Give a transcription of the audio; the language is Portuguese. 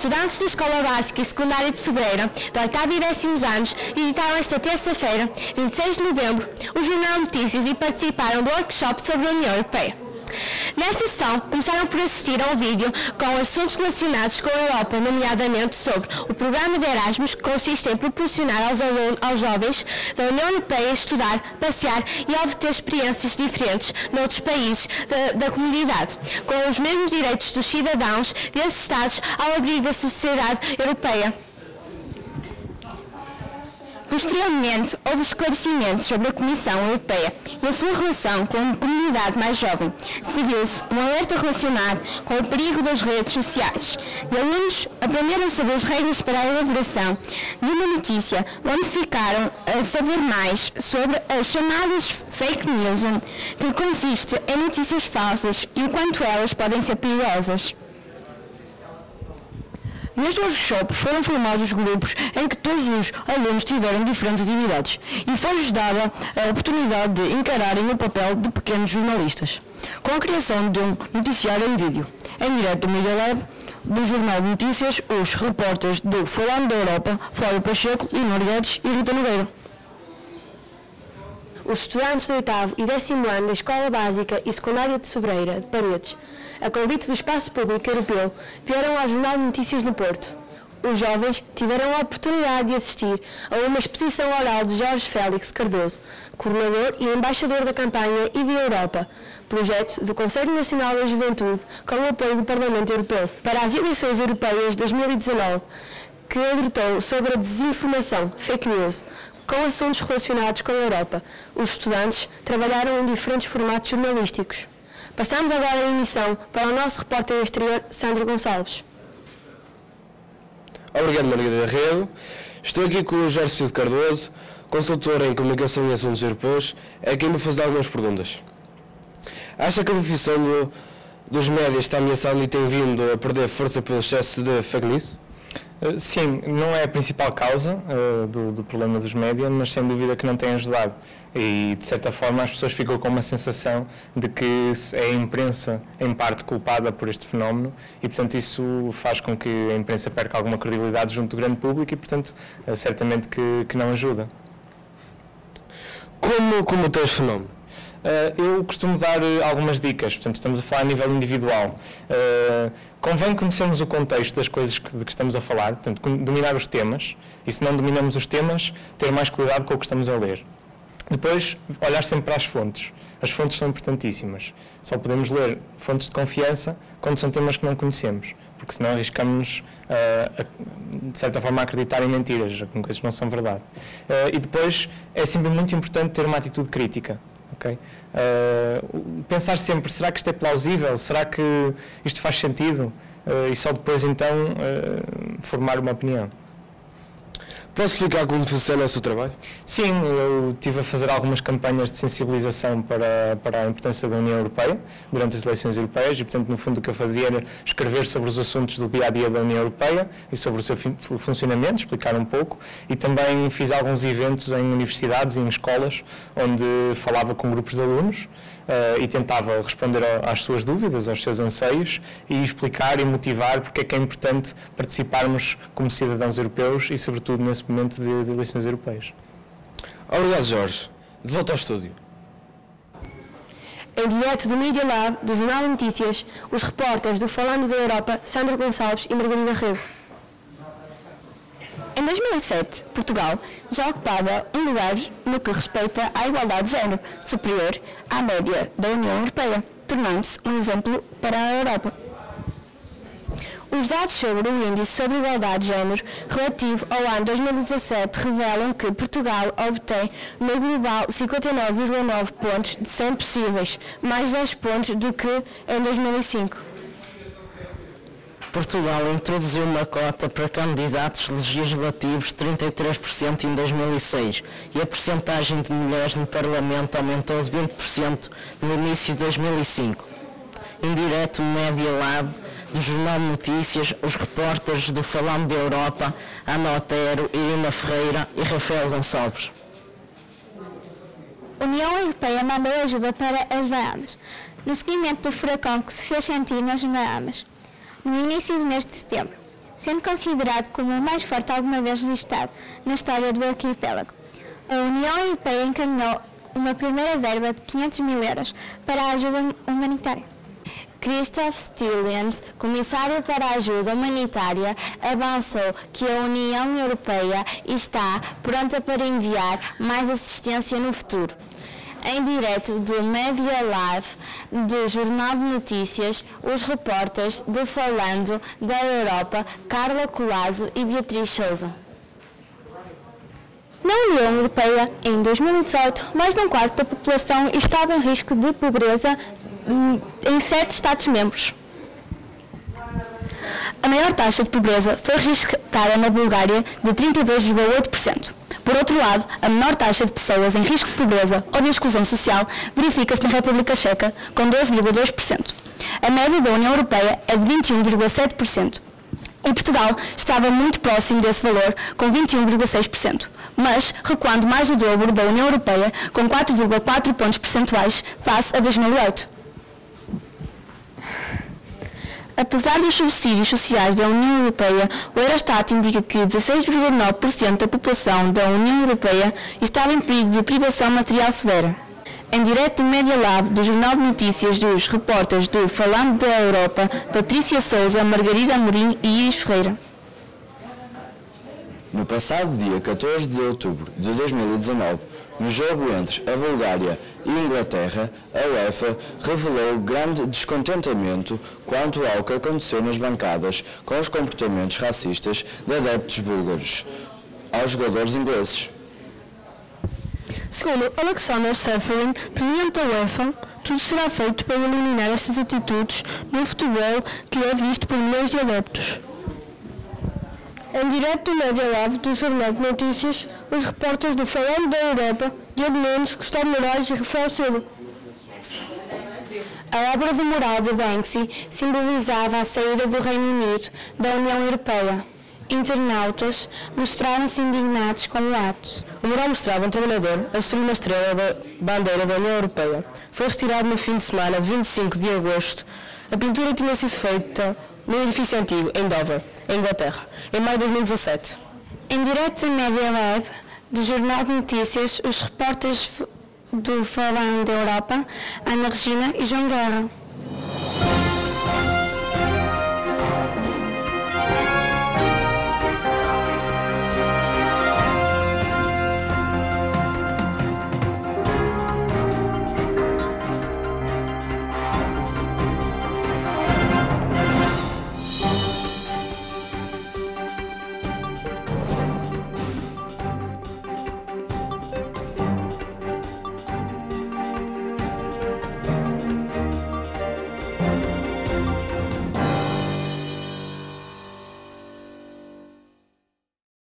Estudantes da Escola Básica e Secundária de Sobreira, do 8º e 10º anos, editaram esta terça-feira, 26 de novembro, o Jornal Notícias e participaram do workshop sobre a União Europeia. Nesta sessão, começaram por assistir a um vídeo com assuntos relacionados com a Europa, nomeadamente sobre o programa de Erasmus, que consiste em proporcionar aos jovens da União Europeia estudar, passear e obter experiências diferentes noutros países da comunidade, com os mesmos direitos dos cidadãos desses Estados ao abrigo da sociedade europeia. Posteriormente, houve esclarecimentos sobre a Comissão Europeia e a sua relação com a comunidade mais jovem. Seguiu-se um alerta relacionado com o perigo das redes sociais. E alunos aprenderam sobre as regras para a elaboração de uma notícia, onde ficaram a saber mais sobre as chamadas fake news, que consiste em notícias falsas e o quanto elas podem ser perigosas. Neste workshop foram formados grupos em que todos os alunos tiveram diferentes atividades e foi-lhes dada a oportunidade de encararem o papel de pequenos jornalistas, com a criação de um noticiário em vídeo. Em direto do Media Lab, do Jornal de Notícias, os repórteres do Falando da Europa, Flávio Pacheco, Leonor Guedes e Rita Nogueira. Os estudantes do 8º e 10º ano da Escola Básica e Secundária de Sobreira, de Paredes, a convite do Espaço Público Europeu, vieram ao Jornal de Notícias no Porto. Os jovens tiveram a oportunidade de assistir a uma exposição oral de Jorge Félix Cardoso, coordenador e embaixador da campanha E de Europa, projeto do Conselho Nacional da Juventude com o apoio do Parlamento Europeu para as eleições europeias de 2019, que alertou sobre a desinformação, fake news, com assuntos relacionados com a Europa. Os estudantes trabalharam em diferentes formatos jornalísticos. Passamos agora a emissão para o nosso repórter exterior, Sandro Gonçalves. Obrigado, Margarida Rego. Estou aqui com o Jorge Cid Cardoso, consultor em Comunicação e Assuntos Europeus, a quem me faz algumas perguntas. Acha que a profissão dos médias está ameaçada e tem vindo a perder força pelo excesso de fake news? Sim, não é a principal causa do problema dos média, mas sem dúvida que não tem ajudado. E, de certa forma, as pessoas ficam com uma sensação de que é a imprensa, em parte, culpada por este fenómeno e, portanto, isso faz com que a imprensa perca alguma credibilidade junto do grande público e, portanto, certamente que não ajuda. Como tem este fenómeno? Eu costumo dar algumas dicas, portanto estamos a falar a nível individual. Convém conhecermos o contexto das coisas de que estamos a falar, portanto dominar os temas, e se não dominamos os temas, ter mais cuidado com o que estamos a ler. Depois, olhar sempre para as fontes. As fontes são importantíssimas. Só podemos ler fontes de confiança quando são temas que não conhecemos, porque senão arriscamos, de certa forma, a acreditar em mentiras, em coisas que não são verdade. E depois, é sempre muito importante ter uma atitude crítica. Okay? Pensar sempre, será que isto é plausível? Será que isto faz sentido? E só depois então formar uma opinião. Posso explicar como funciona o seu trabalho? Sim, eu estive a fazer algumas campanhas de sensibilização para a importância da União Europeia durante as eleições europeias e, portanto, no fundo o que eu fazia era escrever sobre os assuntos do dia-a-dia da União Europeia e sobre o seu funcionamento, explicar um pouco, e também fiz alguns eventos em universidades e em escolas onde falava com grupos de alunos e tentava responder às suas dúvidas, aos seus anseios e explicar e motivar porque é que é importante participarmos como cidadãos europeus e, sobretudo, nesse momento de eleições europeias. Obrigado, Jorge. De volta ao estúdio. Em direto do Media Lab, do Jornal de Notícias, os repórteres do Falando da Europa, Sandro Gonçalves e Margarida Rego. Em 2007, Portugal já ocupava um lugar no que respeita à igualdade de género, superior à média da União Europeia, tornando-se um exemplo para a Europa. Os dados sobre o Índice sobre Igualdade de Género relativo ao ano 2017 revelam que Portugal obtém no global 59,9 pontos de 100 possíveis, mais 10 pontos do que em 2005. Portugal introduziu uma cota para candidatos legislativos de 33% em 2006 e a percentagem de mulheres no Parlamento aumentou de 20% no início de 2005. Em direto no Media Lab do Jornal de Notícias, os repórteres do Falando da Europa, Ana Otero, Irina Ferreira e Rafael Gonçalves. A União Europeia mandou ajuda para as Bahamas, no seguimento do furacão que se fez sentir nas Bahamas, no início do mês de setembro. sendo considerado como o mais forte alguma vez registrado na história do arquipélago. A União Europeia encaminhou uma primeira verba de 500 mil euros para a ajuda humanitária. Christoph Stilians, comissário para a ajuda humanitária, avançou que a União Europeia está pronta para enviar mais assistência no futuro. Em direto do Media Live do Jornal de Notícias, os repórteres do Falando da Europa, Carla Colasso e Beatriz Souza. Na União Europeia, em 2018, mais de um quarto da população estava em risco de pobreza em 7 Estados-membros. A maior taxa de pobreza foi registrada na Bulgária, de 32,8%. Por outro lado, a menor taxa de pessoas em risco de pobreza ou de exclusão social verifica-se na República Checa, com 12,2%. A média da União Europeia é de 21,7%. E Portugal estava muito próximo desse valor, com 21,6%, mas recuando mais do dobro da União Europeia, com 4,4 pontos percentuais face a 2008. Apesar dos subsídios sociais da União Europeia, o Eurostat indica que 16,9% da população da União Europeia estava em perigo de privação material severa. Em direto do Media Lab do Jornal de Notícias dos repórteres do Falando da Europa, Patrícia Souza, Margarida Amorim e Iris Ferreira. No passado dia 14 de outubro de 2019, no jogo entre a Bulgária e a Inglaterra, a UEFA revelou grande descontentamento quanto ao que aconteceu nas bancadas com os comportamentos racistas de adeptos búlgaros aos jogadores ingleses. Segundo Alexander Seferin, presidente da UEFA, tudo será feito para eliminar estas atitudes no futebol que é visto por milhões de adeptos. Em direto do Media Lab do Jornal de Notícias, os repórteres do Falando da Europa, Diego Nunes, Gustavo Moraes e Rafael Silva. A obra de mural de Banksy simbolizava a saída do Reino Unido da União Europeia. Internautas mostraram-se indignados com o ato. O mural mostrava um trabalhador a destruir uma estrela da bandeira da União Europeia. Foi retirado no fim de semana, 25 de agosto. A pintura tinha sido feita no edifício antigo, em Dover, em Inglaterra, em maio de 2017. Em direto da Media Lab do Jornal de Notícias, os repórteres do Falando da Europa, Ana Regina e João Guerra.